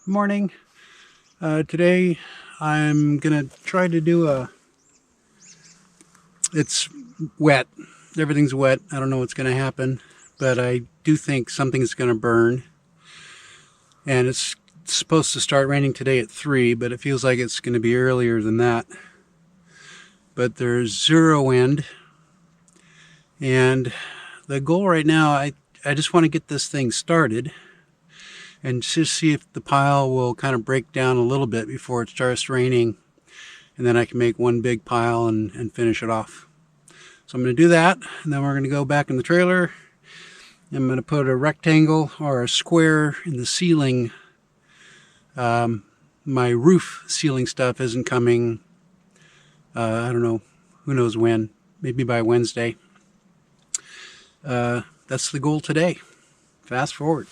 Morning. Today I'm gonna try to do it's wet. Everything's wet. I don't know what's gonna happen, but I do think something's gonna burn. And it's supposed to start raining today at 3, but it feels like it's gonna be earlier than that. But there's zero wind. And the goal right now, I just want to get this thing started and just see if the pile will kind of break down a little bit before it starts raining, and then I can make one big pile and finish it off. So I'm going to do that, and then we're going to go back in the trailer. I'm going to put a rectangle or a square in the ceiling. My roof ceiling stuff isn't coming, I don't know, who knows when, maybe by Wednesday. That's the goal today. Fast forward.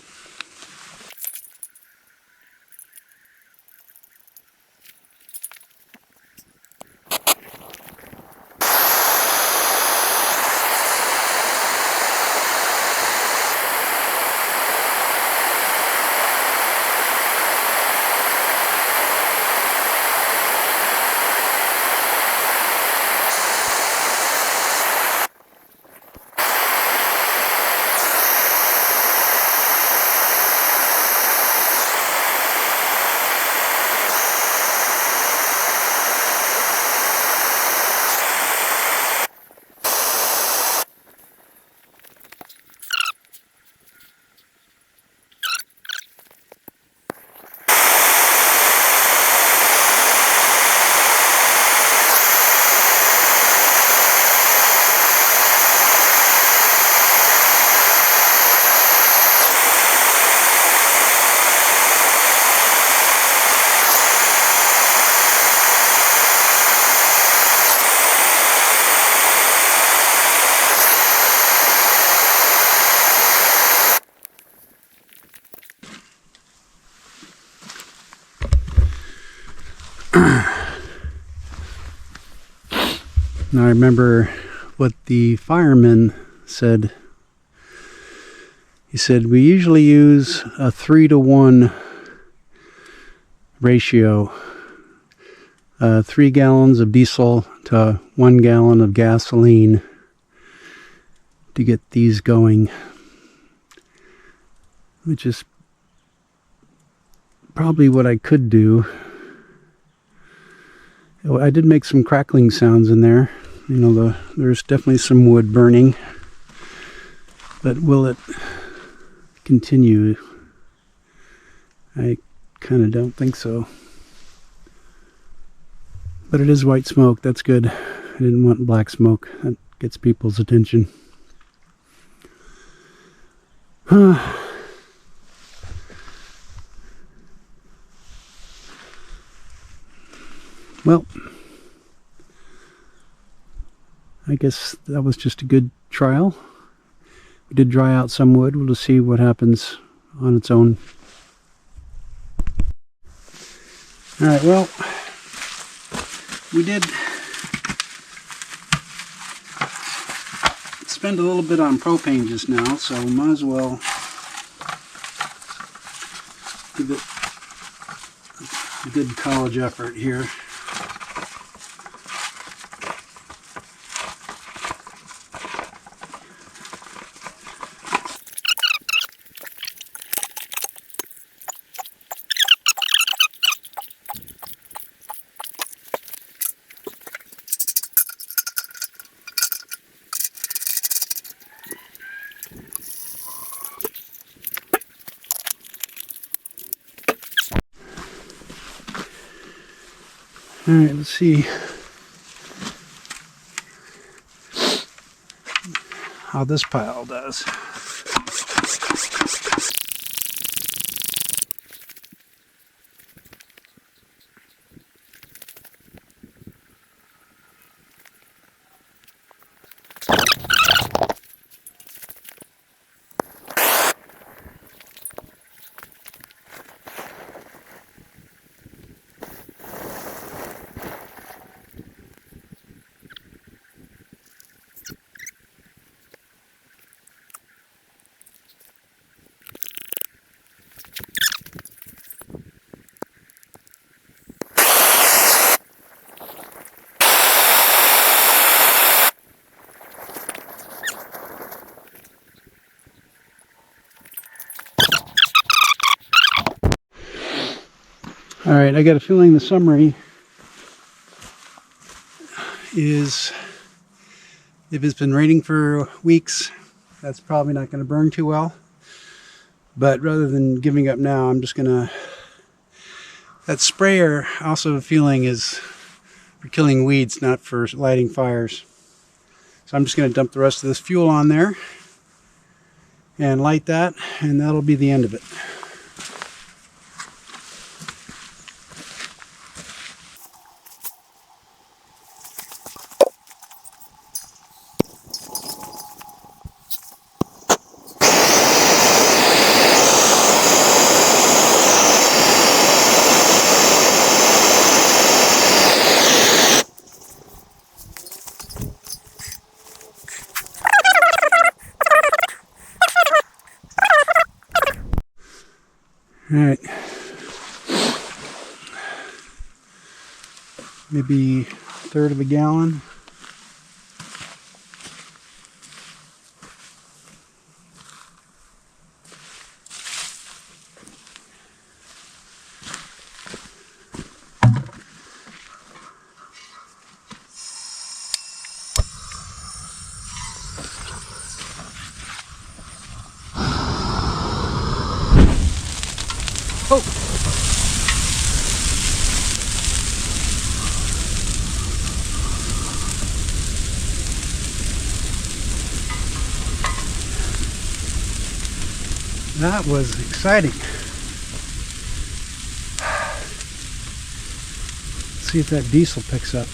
Now I remember what the fireman said. He said we usually use a 3-to-1 ratio. 3 gallons of diesel to 1 gallon of gasoline to get these going, which is probably what I could do. I did make some crackling sounds in there. You know, there's definitely some wood burning, but will it continue? I kind of don't think so. But it is white smoke. That's good. I didn't want black smoke. That gets people's attention. Well, I guess that was just a good trial. We did dry out some wood. We'll just see what happens on its own. Alright, well, we did spend a little bit on propane just now, so we might as well give it a good college effort here. Alright, let's see how this pile does. All right, I got a feeling the summary is, if it's been raining for weeks, that's probably not going to burn too well. But rather than giving up now, I'm just going to... That sprayer, I also have a feeling, is for killing weeds, not for lighting fires. So I'm just going to dump the rest of this fuel on there and light that, and that'll be the end of it. All right, maybe a third of a gallon. Oh! That was exciting. Let's see if that diesel picks up.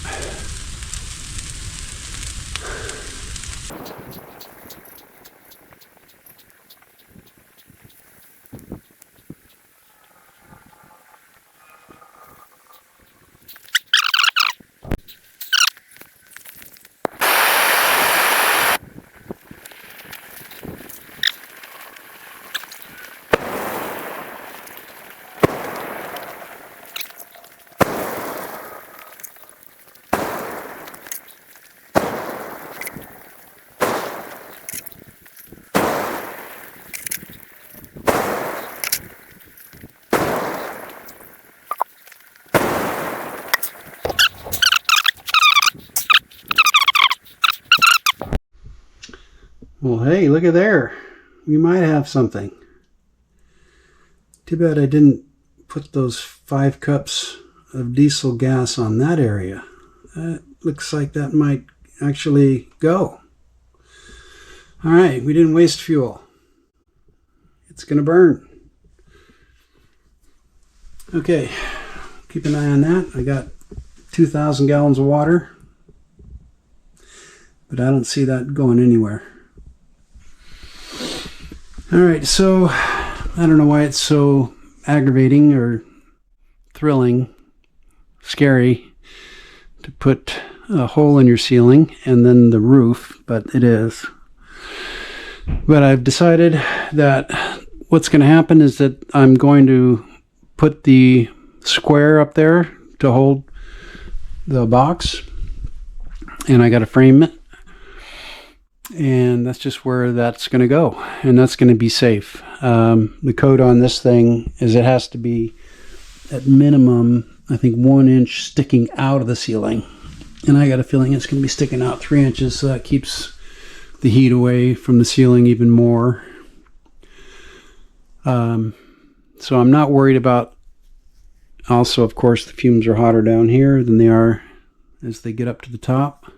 Well, hey, look at there. We might have something. Too bad I didn't put those 5 cups of diesel gas on that area. That looks like that might actually go. All right, we didn't waste fuel. It's going to burn. Okay, keep an eye on that. I got 2,000 gallons of water, but I don't see that going anywhere. All right, so I don't know why it's so aggravating or thrilling, scary to put a hole in your ceiling and then the roof, but it is. But I've decided that what's going to happen is that I'm going to put the square up there to hold the box, and I got to frame it, and that's just where that's going to go, and that's going to be safe. The code on this thing is it has to be at minimum, I think, 1 inch sticking out of the ceiling, and I got a feeling it's going to be sticking out 3 inches, so that keeps the heat away from the ceiling even more. So I'm not worried about, also, of course, the fumes are hotter down here than they are as they get up to the top.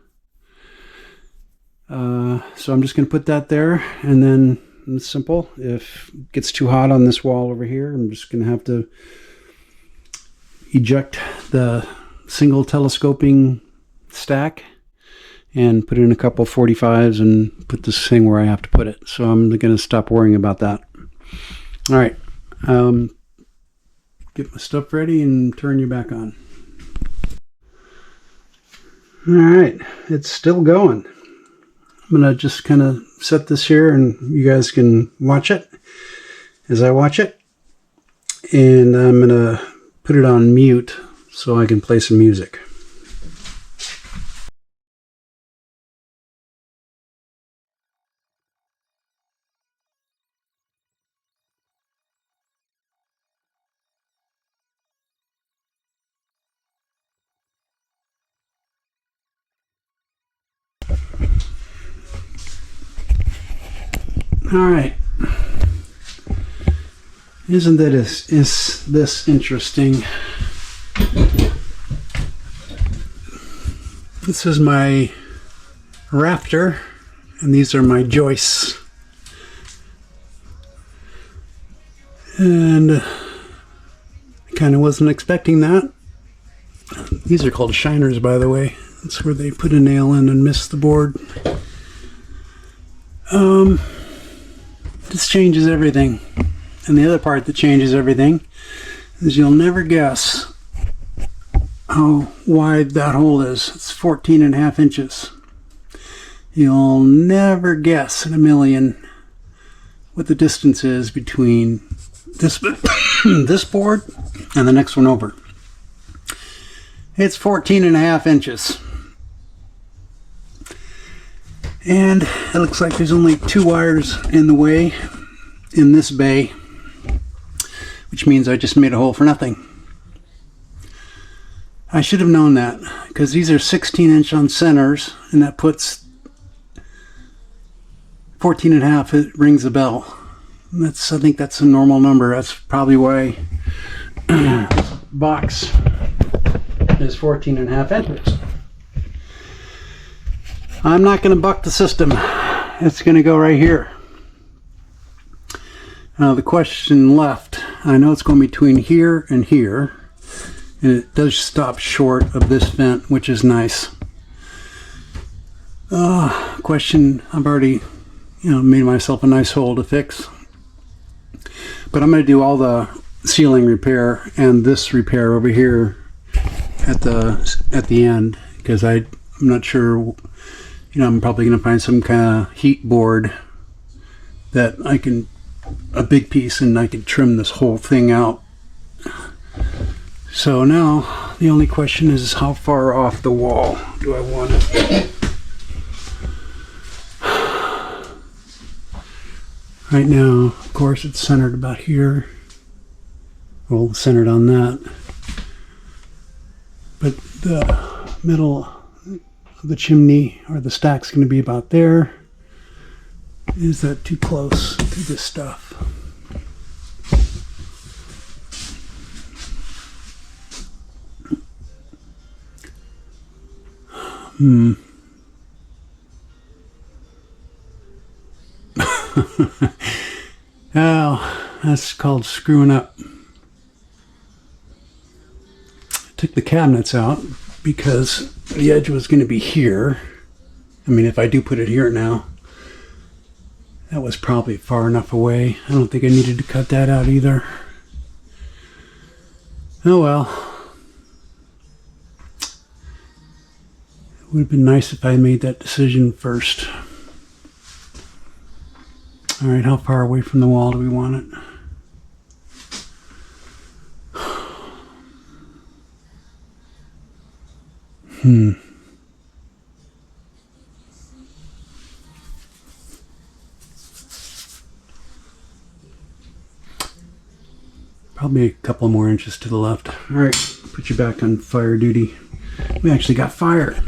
So I'm just going to put that there, and then it's simple. If it gets too hot on this wall over here, I'm just going to have to eject the single telescoping stack and put in a couple 45s and put this thing where I have to put it. So I'm going to stop worrying about that. All right. Get my stuff ready and turn you back on. All right. It's still going. I'm going to just kind of set this here and you guys can watch it as I watch it. And I'm going to put it on mute so I can play some music. All right. Isn't that is this interesting? This is my rafter, and these are my joists. And I kind of wasn't expecting that. These are called shiners, by the way. That's where they put a nail in and miss the board. This changes everything. And the other part that changes everything is you'll never guess how wide that hole is. It's 14.5 inches. You'll never guess in a million what the distance is between this this board and the next one over. It's 14.5 inches. And it looks like there's only 2 wires in the way in this bay, which means I just made a hole for nothing. I should have known that, because these are 16-inch on centers, and that puts 14.5. It rings a bell. I think that's a normal number. That's probably why box is 14.5 inches. I'm not going to buck the system. It's going to go right here. Now the question left, I know it's going between here and here, and it does stop short of this vent, which is nice. Question, I've already made myself a nice hole to fix. But I'm going to do all the ceiling repair and this repair over here at the end, because I'm not sure. I'm probably going to find some kind of heat board that I can, a big piece, and I can trim this whole thing out. So now the only question is, how far off the wall do I want it? Right now, of course, it's centered about here. Well, centered on that. But the middle of the chimney, or the stack's going to be about there. Is that too close to this stuff? Well, that's called screwing up. I took the cabinets out because the edge was going to be here. I mean, if I do put it here now, that was probably far enough away. I don't think I needed to cut that out either. Oh well. It would have been nice if I made that decision first. All right, how far away from the wall do we want it? Probably a couple more inches to the left. All right, put you back on fire duty. We actually got fire.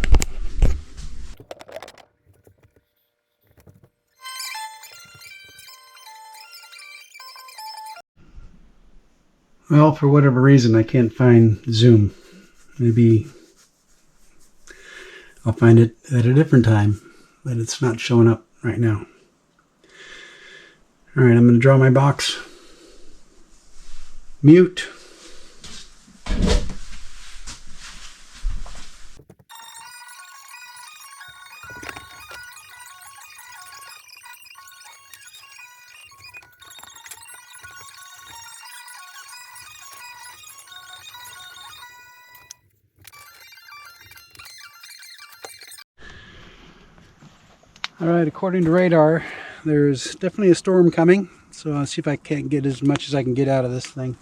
Well, for whatever reason, I can't find Zoom. Maybe I'll find it at a different time, but it's not showing up right now. All right, I'm going to draw my box. Mute. All right, according to radar, there's definitely a storm coming, so I'll see if I can't get as much as I can get out of this thing.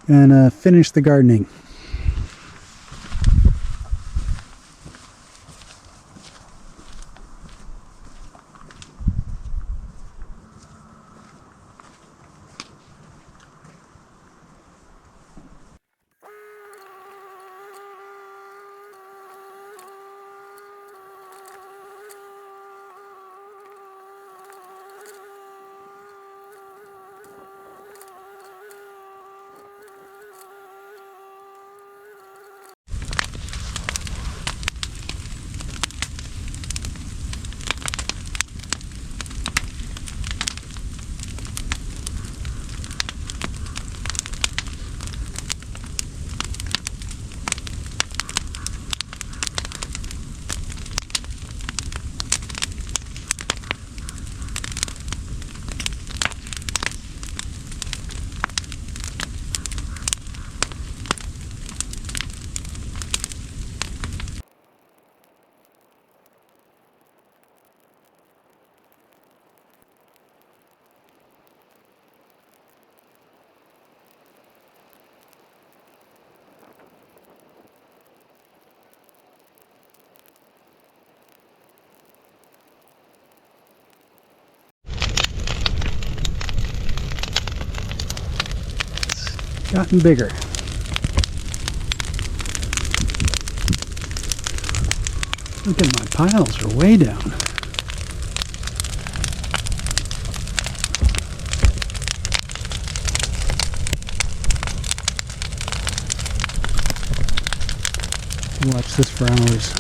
and finish the gardening. Gotten bigger. Look at my piles are way down. Watch this for hours.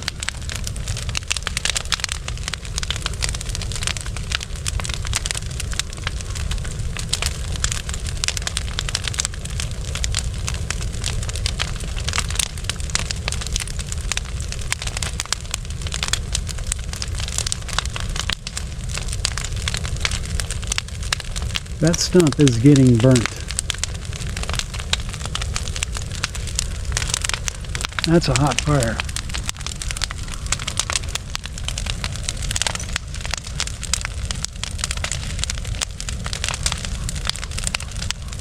That stump is getting burnt. That's a hot fire.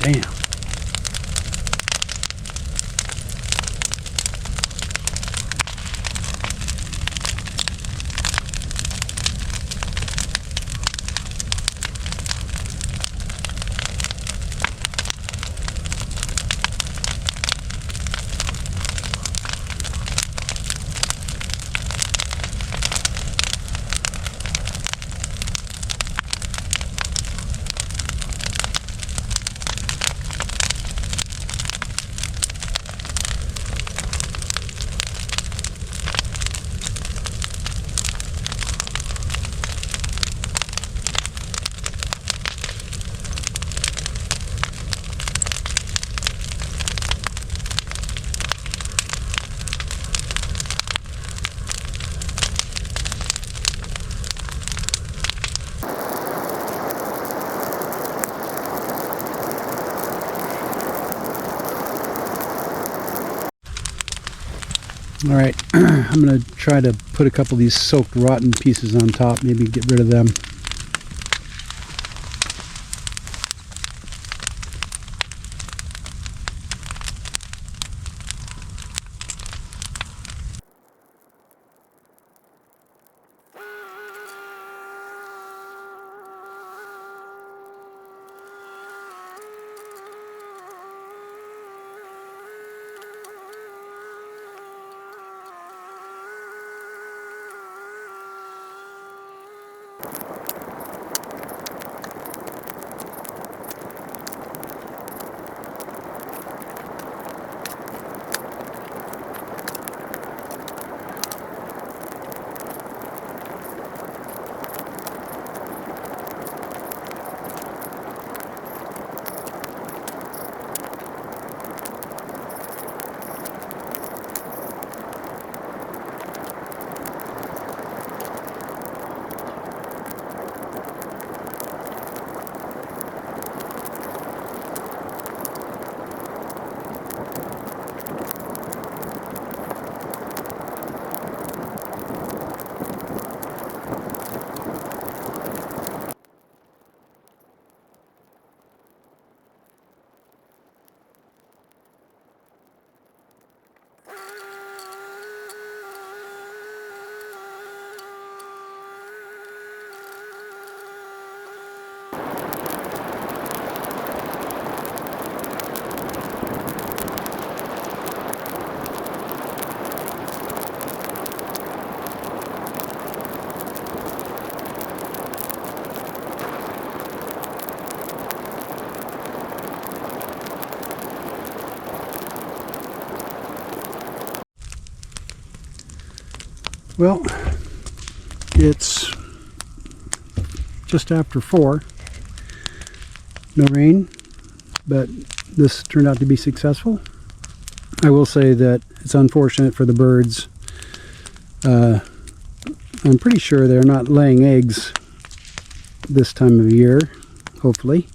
Damn. All right, I'm going to try to put a couple of these soaked rotten pieces on top, maybe get rid of them. Well, it's just after 4. No rain, but this turned out to be successful. I will say that it's unfortunate for the birds. I'm pretty sure they're not laying eggs this time of year, hopefully,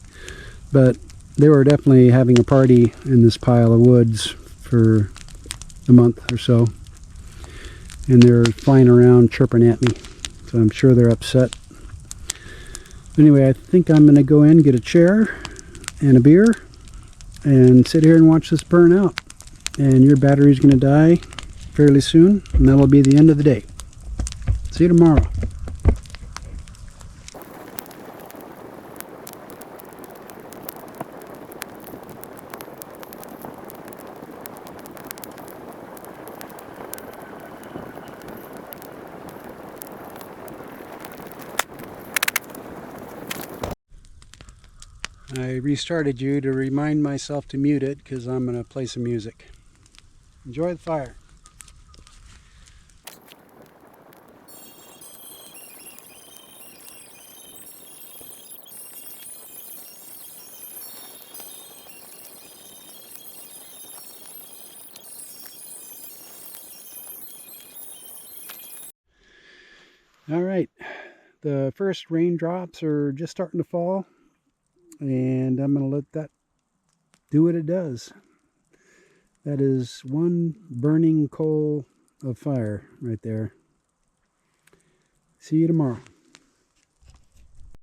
but they were definitely having a party in this pile of woods for a month or so, and they're flying around chirping at me, so I'm sure they're upset. Anyway, I think I'm going to go in, get a chair and a beer, and sit here and watch this burn out. And your battery's going to die fairly soon, and that'll be the end of the day. See you tomorrow. I restarted you to remind myself to mute it because I'm going to play some music. Enjoy the fire. All right, the first raindrops are just starting to fall, and I'm going to let that do what it does. That is one burning coal of fire right there. See you tomorrow.